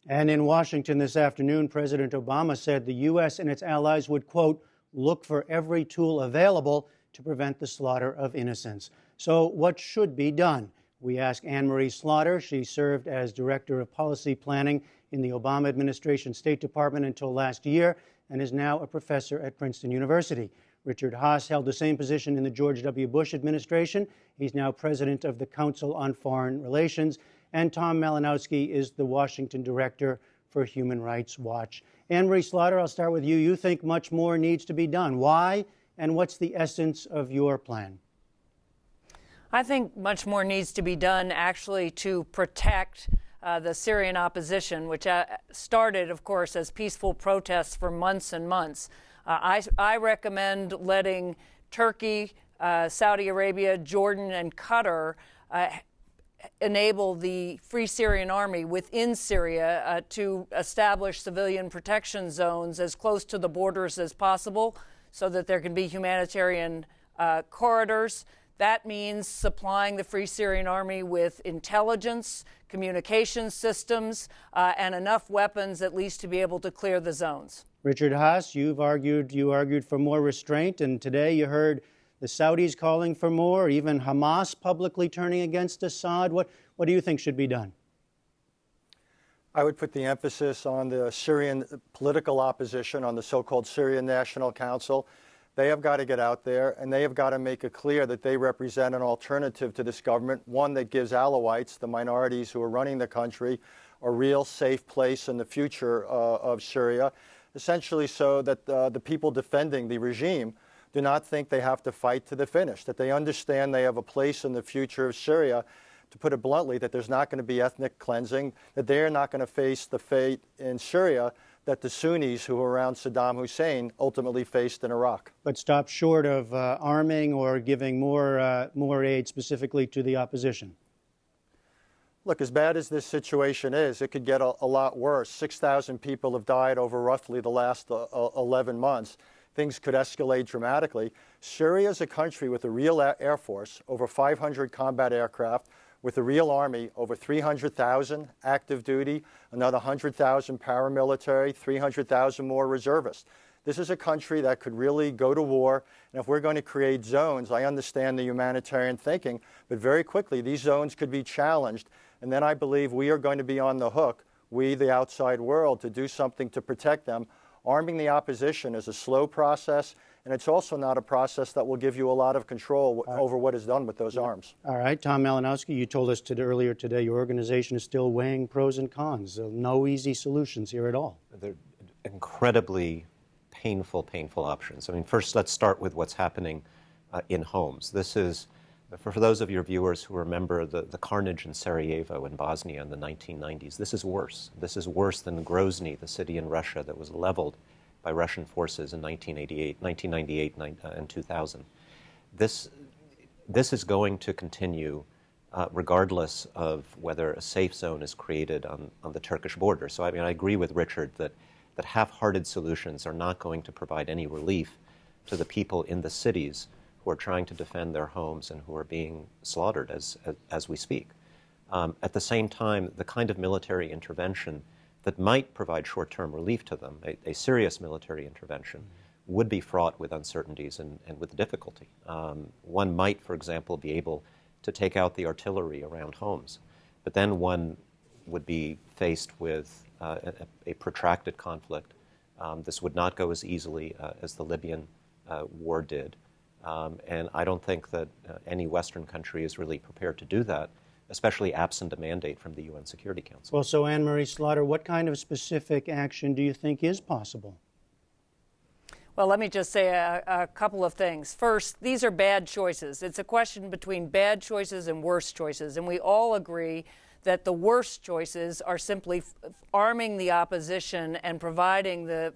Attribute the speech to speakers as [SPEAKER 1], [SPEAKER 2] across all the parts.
[SPEAKER 1] And in Washington this afternoon, President Obama said the U.S. and its allies would, quote, look for every tool available to prevent the slaughter of innocents. So what should be done? We ask Anne-Marie Slaughter. She served as Director of Policy Planning in the Obama administration State Department until last year and is now a professor at Princeton University. Richard Haass held the same position in the George W. Bush administration. He's now president of the Council on Foreign Relations. And Tom Malinowski is the Washington director for Human Rights Watch. Anne-Marie Slaughter, I'll start with you. You think much more needs to be done. Why, and what's the essence of your plan?
[SPEAKER 2] I think much more needs to be done, actually, to protect the Syrian opposition, which started, of course, as peaceful protests for months and months. I recommend letting Turkey, Saudi Arabia, Jordan, and Qatar enable the Free Syrian Army within Syria to establish civilian protection zones as close to the borders as possible so that there can be humanitarian corridors. That means supplying the Free Syrian Army with intelligence, communication systems, and enough weapons at least to be able to clear the zones. Richard Haass, you argued for more restraint, and today you heard the Saudis calling for more, even Hamas publicly turning against Assad. What do you think should be done?
[SPEAKER 3] I would put the emphasis on the Syrian political opposition, on the so-called Syrian National Council. They have got to get out there, and they have got to make it clear that they represent an alternative to this government, one that gives Alawites, the minorities who are running the country, a real safe place in the future of Syria, essentially so that the people defending the regime do not think they have to fight to the finish, that they understand they have a place in the future of Syria, to put it bluntly, that there's not going to be ethnic cleansing, that they're not going to face the fate in Syria that the Sunnis who were around Saddam Hussein ultimately faced in Iraq.
[SPEAKER 1] But stop short of arming or giving more aid specifically to the opposition.
[SPEAKER 3] Look, as bad as this situation is, it could get a lot worse. 6,000 people have died over roughly the last 11 months. Things could escalate dramatically. Syria is a country with a real air force, over 500 combat aircraft, with a real army, over 300,000 active duty, another 100,000 paramilitary, 300,000 more reservists. This is a country that could really go to war, and if we're going to create zones, I understand the humanitarian thinking, but very quickly these zones could be challenged, and then I believe we are going to be on the hook, we, the outside world, to do something to protect them. Arming the opposition is a slow process, and it's also not a process that will give you a lot of control over what is done with those arms.
[SPEAKER 1] All right. Tom Malinowski, you told us earlier today your organization is still weighing pros and cons. No easy solutions here at all.
[SPEAKER 4] They're incredibly painful options. I mean, first, let's start with what's happening in homes. This is, for those of your viewers who remember the carnage in Sarajevo in Bosnia in the 1990s, this is worse. This is worse than Grozny, the city in Russia that was leveled by Russian forces in 1998 and 2000. This is going to continue regardless of whether a safe zone is created on the Turkish border. So I mean, I agree with Richard that half-hearted solutions are not going to provide any relief to the people in the cities who are trying to defend their homes and who are being slaughtered as we speak. At the same time, the kind of military intervention that might provide short-term relief to them, a serious military intervention, would be fraught with uncertainties and with difficulty. One might, for example, be able to take out the artillery around homes, but then one would be faced with a protracted conflict. This would not go as easily as the Libyan war did. And I don't think that any Western country is really prepared to do that, especially absent a mandate from the UN Security Council.
[SPEAKER 1] Well, so Anne-Marie Slaughter, what kind of specific action do you think is possible?
[SPEAKER 2] Well, let me just say a couple of things. First, these are bad choices. It's a question between bad choices and worse choices, and we all agree that the worst choices are simply arming the opposition and providing the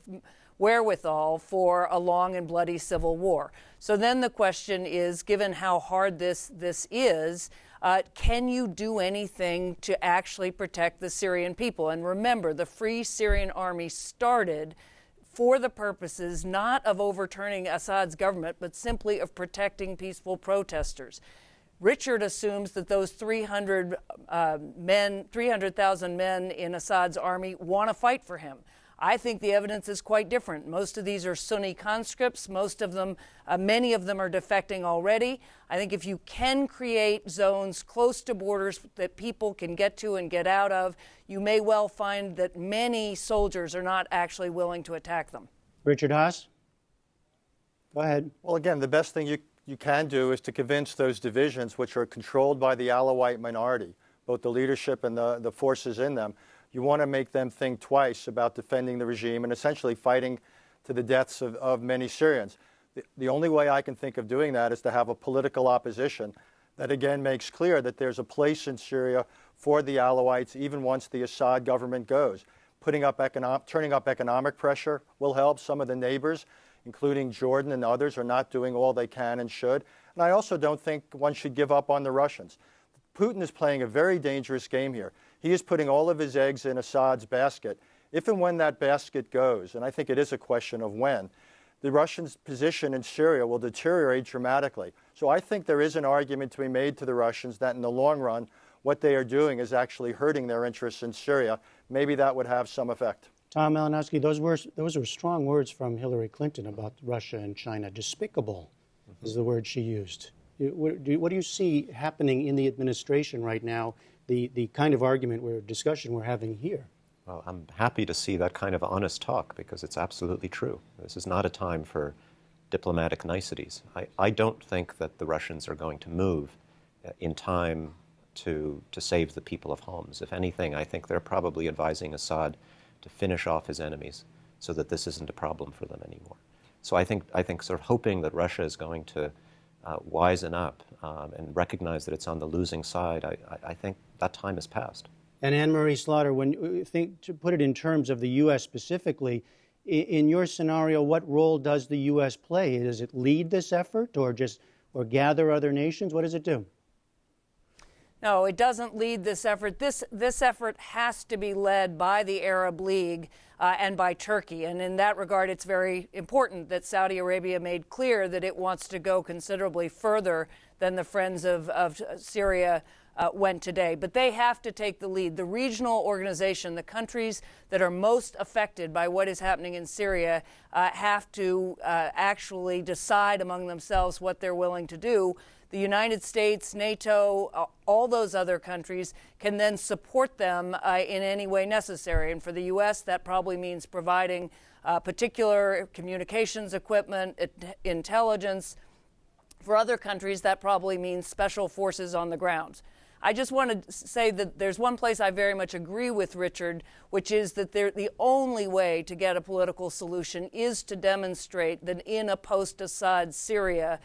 [SPEAKER 2] wherewithal for a long and bloody civil war. So then the question is, given how hard this is, can you do anything to actually protect the Syrian people? And remember, the Free Syrian Army started for the purposes not of overturning Assad's government, but simply of protecting peaceful protesters. Richard assumes that those 300,000 men in Assad's army want to fight for him. I think the evidence is quite different. Most of these are Sunni conscripts. Most of them, many of them are defecting already. I think if you can create zones close to borders that people can get to and get out of, you may well find that many soldiers are not actually willing to attack them.
[SPEAKER 1] Richard Haass? Go ahead.
[SPEAKER 3] Well, again, the best thing you can do is to convince those divisions, which are controlled by the Alawite minority, both the leadership and the forces in them. You want to make them think twice about defending the regime and essentially fighting to the deaths of many Syrians. The only way I can think of doing that is to have a political opposition that again makes clear that there's a place in Syria for the Alawites even once the Assad government goes. Turning up economic pressure will help. Some of the neighbors, including Jordan and others, are not doing all they can and should. And I also don't think one should give up on the Russians. Putin is playing a very dangerous game here. He is putting all of his eggs in Assad's basket. If and when that basket goes, and I think it is a question of when, the Russians' position in Syria will deteriorate dramatically. So I think there is an argument to be made to the Russians that in the long run, what they are doing is actually hurting their interests in Syria. Maybe that would have some effect.
[SPEAKER 1] Tom Malinowski, those were strong words from Hillary Clinton about Russia and China. Despicable is the word she used. What do you see happening in the administration right now, the kind of discussion we're having here?
[SPEAKER 4] Well, I'm happy to see that kind of honest talk because it's absolutely true. This is not a time for diplomatic niceties. I don't think that the Russians are going to move in time to save the people of Homs. If anything, I think they're probably advising Assad to finish off his enemies so that this isn't a problem for them anymore. So I think sort of hoping that Russia is going to wisen up and recognize that it's on the losing side, I think that time has passed.
[SPEAKER 1] And Anne-Marie Slaughter, when you think, to put it in terms of the U.S. specifically, in your scenario, what role does the U.S. play? Does it lead this effort or gather other nations? What does it do?
[SPEAKER 2] No, it doesn't lead this effort. This effort has to be led by the Arab League and by Turkey. And in that regard, it's very important that Saudi Arabia made clear that it wants to go considerably further than the Friends of Syria went today. But they have to take the lead. The regional organization, the countries that are most affected by what is happening in Syria, have to actually decide among themselves what they're willing to do. The United States, NATO, all those other countries can then support them in any way necessary. And for the U.S., that probably means providing particular communications equipment, intelligence. For other countries, that probably means special forces on the ground. I just want to say that there's one place I very much agree with Richard, which is that the only way to get a political solution is to demonstrate that in a post-Assad Syria,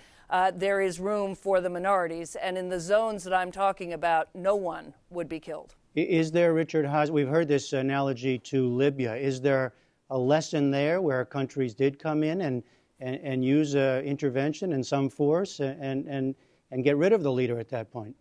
[SPEAKER 2] there is room for the minorities. And in the zones that I'm talking about, no one would be killed.
[SPEAKER 1] Is there, Richard Haass, we've heard this analogy to Libya. Is there a lesson there where countries did come in and use intervention and some force and get rid of the leader at that point?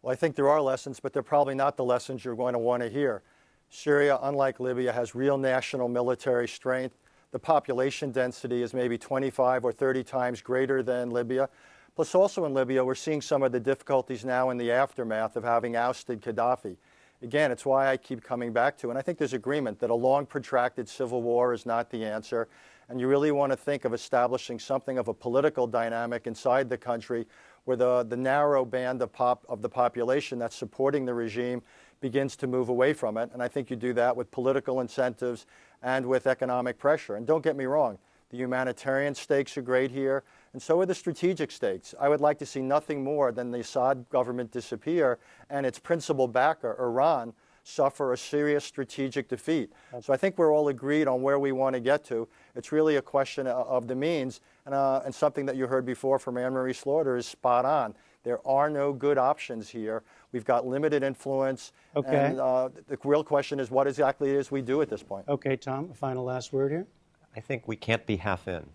[SPEAKER 3] Well, I think there are lessons, but they're probably not the lessons you're going to want to hear. Syria, unlike Libya, has real national military strength. The population density is maybe 25 or 30 times greater than Libya. Plus, also in Libya, we're seeing some of the difficulties now in the aftermath of having ousted Gaddafi. Again, it's why I keep coming back to, and I think there's agreement that a long, protracted civil war is not the answer, and you really want to think of establishing something of a political dynamic inside the country where the narrow band of the population that's supporting the regime begins to move away from it. And I think you do that with political incentives and with economic pressure. And don't get me wrong, the humanitarian stakes are great here, and so are the strategic stakes. I would like to see nothing more than the Assad government disappear and its principal backer, Iran, suffer a serious strategic defeat. So I think we're all agreed on where we want to get to. It's really a question of the means, and something that you heard before from Anne-Marie Slaughter is spot on. There are no good options here. We've got limited influence, and the real question is what exactly it is we do at this point.
[SPEAKER 1] Okay, Tom, a final last word here.
[SPEAKER 4] I think we can't be half in.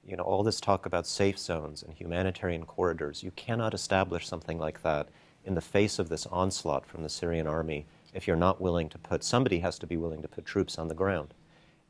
[SPEAKER 4] You know, all this talk about safe zones and humanitarian corridors, you cannot establish something like that in the face of this onslaught from the Syrian army if you're not willing to somebody has to be willing to put troops on the ground.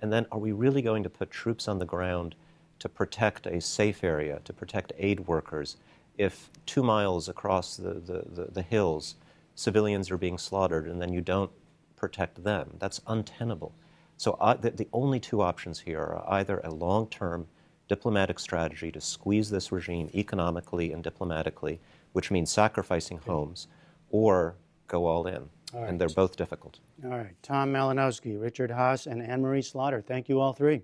[SPEAKER 4] And then are we really going to put troops on the ground to protect a safe area, to protect aid workers, if 2 miles across the hills, civilians are being slaughtered and then you don't protect them. That's untenable. So the only two options here are either a long-term diplomatic strategy to squeeze this regime economically and diplomatically, which means sacrificing homes, or go all in.
[SPEAKER 1] All right.
[SPEAKER 4] And they're both difficult.
[SPEAKER 1] All right. Tom Malinowski, Richard Haass, and Anne Marie Slaughter. Thank you all three.